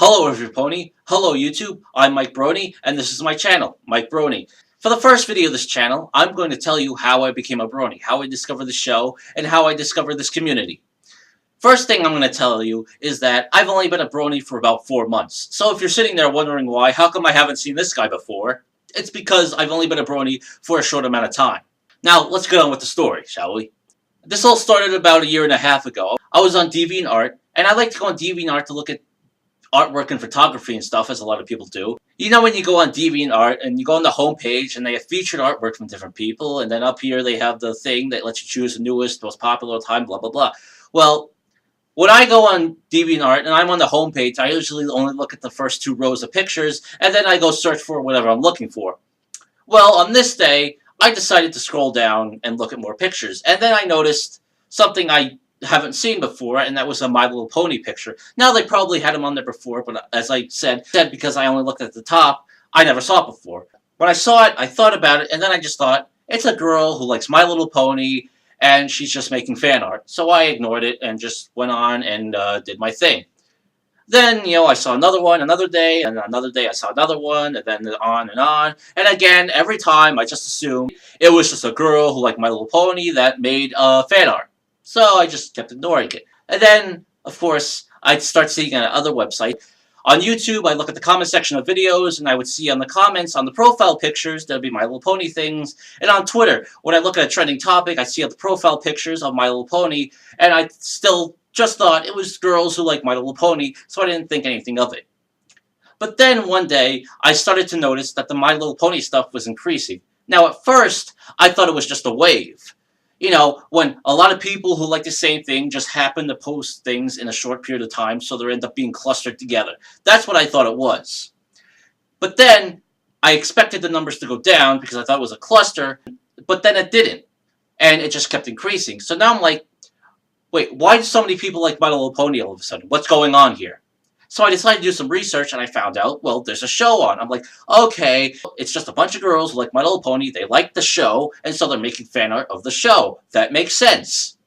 Hello everybody, hello YouTube, I'm Mike Brony, and this is my channel, Mike Brony. For the first video of this channel, I'm going to tell you how I became a Brony, how I discovered the show, and how I discovered this community. First thing I'm going to tell you is that I've only been a Brony for about 4 months, so if you're sitting there wondering why, how come I haven't seen this guy before, it's because I've only been a Brony for a short amount of time. Now, let's get on with the story, shall we? This all started about a year and a half ago. I was on DeviantArt, and I like to go on DeviantArt to look at artwork and photography and stuff, as a lot of people do. You know when you go on DeviantArt and you go on the homepage and they have featured artwork from different people, and then up here they have the thing that lets you choose the newest, most popular time, blah, blah, blah. Well, when I go on DeviantArt and I'm on the homepage, I usually only look at the first 2 rows of pictures, and then I go search for whatever I'm looking for. Well, on this day, I decided to scroll down and look at more pictures, and then I noticed something I haven't seen before, and that was a My Little Pony picture. Now, they probably had him on there before, but as I said because I only looked at the top, I never saw it before. When I saw it, I thought about it, and then I just thought, it's a girl who likes My Little Pony, and she's just making fan art. So I ignored it and just went on and did my thing. Then, I saw another one another day, and another day I saw another one, and then on and on. And again, every time I just assumed it was just a girl who liked My Little Pony that made fan art. So I just kept ignoring it. And then, of course, I'd start seeing on other websites. On YouTube, I look at the comment section of videos, and I would see on the comments, on the profile pictures, there'd be My Little Pony things. And on Twitter, when I look at a trending topic, I see the profile pictures of My Little Pony, and I still just thought it was girls who like My Little Pony, so I didn't think anything of it. But then one day, I started to notice that the My Little Pony stuff was increasing. Now, at first, I thought it was just a wave. When a lot of people who like the same thing just happen to post things in a short period of time, so they end up being clustered together. That's what I thought it was. But then, I expected the numbers to go down because I thought it was a cluster, but then it didn't. And it just kept increasing. So now I'm like, wait, why do so many people like My Little Pony all of a sudden? What's going on here? So I decided to do some research, and I found out, well, there's a show on. I'm like, okay, it's just a bunch of girls who like My Little Pony. They like the show, and so they're making fan art of the show. That makes sense.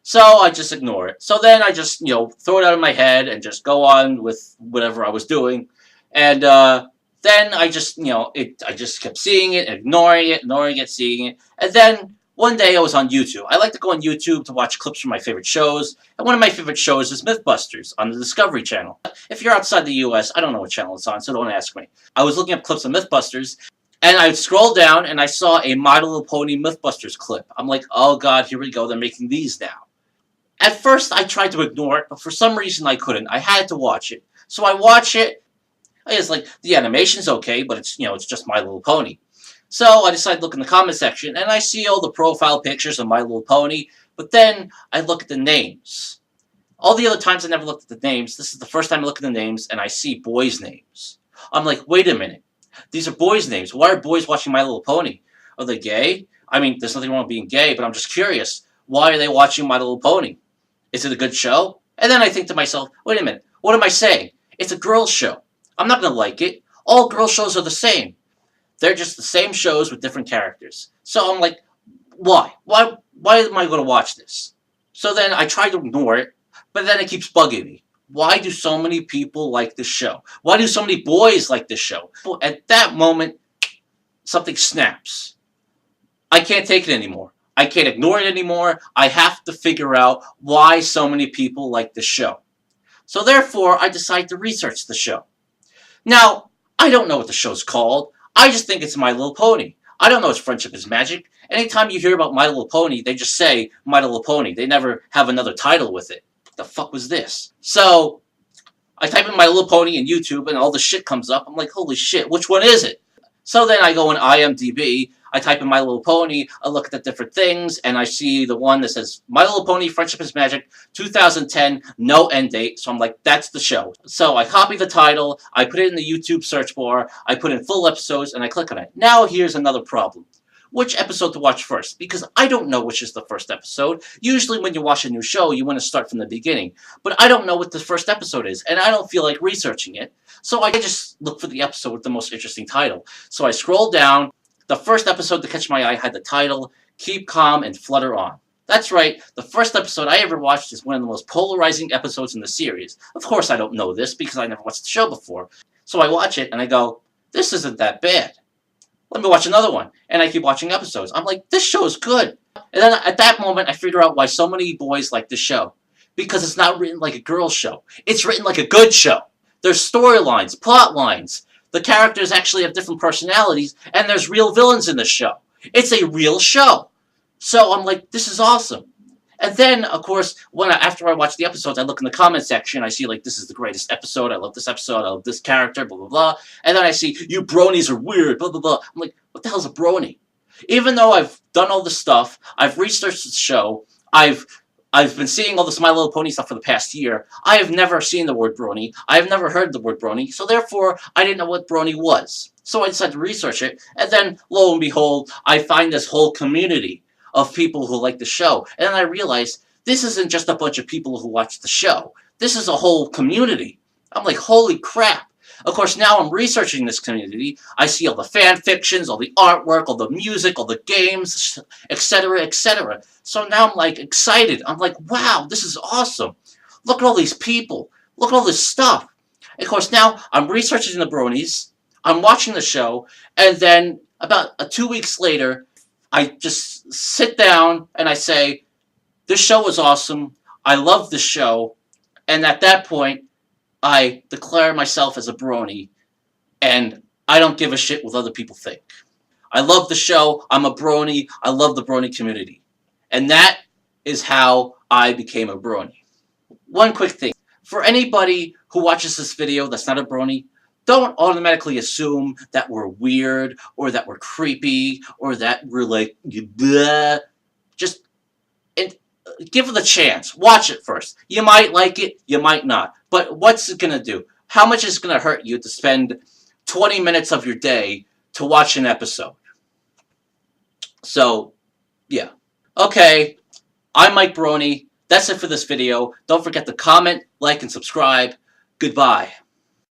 So I just ignore it. So then I just, throw it out of my head and just go on with whatever I was doing. And then I just, I just kept seeing it, ignoring it, seeing it. And then one day I was on YouTube. I like to go on YouTube to watch clips from my favorite shows, and one of my favorite shows is Mythbusters on the Discovery Channel. If you're outside the US, I don't know what channel it's on, so don't ask me. I was looking up clips of Mythbusters, and I scrolled down and I saw a My Little Pony Mythbusters clip. I'm like, oh god, here we go, they're making these now. At first I tried to ignore it, but for some reason I couldn't. I had to watch it. So I watch it. It's like, the animation's okay, but it's, it's just My Little Pony. So I decided to look in the comment section, and I see all the profile pictures of My Little Pony, but then I look at the names. All the other times I never looked at the names, this is the first time I look at the names, and I see boys' names. I'm like, wait a minute. These are boys' names. Why are boys watching My Little Pony? Are they gay? I mean, there's nothing wrong with being gay, but I'm just curious. Why are they watching My Little Pony? Is it a good show? And then I think to myself, wait a minute, what am I saying? It's a girls' show. I'm not going to like it. All girls' shows are the same. They're just the same shows with different characters. So I'm like, why? Why am I going to watch this? So then I try to ignore it, but then it keeps bugging me. Why do so many people like this show? Why do so many boys like this show? At that moment, something snaps. I can't take it anymore. I can't ignore it anymore. I have to figure out why so many people like this show. So therefore, I decide to research the show. Now, I don't know what the show's called. I just think it's My Little Pony. I don't know if Friendship is Magic. Anytime you hear about My Little Pony, they just say My Little Pony. They never have another title with it. What the fuck was this? So, I type in My Little Pony in YouTube, and all the shit comes up. I'm like, holy shit, which one is it? So then I go in IMDb, I type in My Little Pony, I look at the different things, and I see the one that says My Little Pony Friendship is Magic 2010, no end date. So I'm like, that's the show. So I copy the title, I put it in the YouTube search bar, I put in full episodes, and I click on it. Now here's another problem. Which episode to watch first? Because I don't know which is the first episode. Usually when you watch a new show, you want to start from the beginning. But I don't know what the first episode is, and I don't feel like researching it. So I just look for the episode with the most interesting title. So I scroll down. The first episode to catch my eye had the title, Keep Calm and Flutter On. That's right, the first episode I ever watched is one of the most polarizing episodes in the series. Of course I don't know this because I never watched the show before. So I watch it and I go, this isn't that bad. Let me watch another one. And I keep watching episodes. I'm like, this show is good. And then at that moment I figure out why so many boys like this show. Because it's not written like a girl's show. It's written like a good show. There's storylines, plot lines. The characters actually have different personalities, and there's real villains in the show. It's a real show. So I'm like, this is awesome. And then, of course, after I watch the episodes, I look in the comment section. I see, like, this is the greatest episode. I love this episode. I love this character, blah, blah, blah. And then I see, you bronies are weird, blah, blah, blah. I'm like, what the hell's a brony? Even though I've done all this stuff, I've researched the show, I've been seeing all this My Little Pony stuff for the past year, I have never seen the word brony. I have never heard the word brony. So therefore, I didn't know what brony was. So I decided to research it. And then, lo and behold, I find this whole community of people who like the show. And then I realized this isn't just a bunch of people who watch the show. This is a whole community. I'm like, holy crap. Of course, now I'm researching this community. I see all the fan fictions, all the artwork, all the music, all the games, etc., etc. So now I'm like excited. I'm like, wow, this is awesome. Look at all these people. Look at all this stuff. And of course, now I'm researching the bronies. I'm watching the show. And then about 2 weeks later, I just sit down and I say, this show is awesome. I love this show. And at that point, I declare myself as a brony, and I don't give a shit what other people think. I love the show. I'm a brony. I love the brony community. And that is how I became a brony. One quick thing. For anybody who watches this video that's not a brony, don't automatically assume that we're weird, or that we're creepy, or that we're like, bleh. Just give it a chance. Watch it first. You might like it, you might not. But what's it going to do? How much is it going to hurt you to spend 20 minutes of your day to watch an episode? So, yeah. Okay, I'm Mike Brony. That's it for this video. Don't forget to comment, like, and subscribe. Goodbye.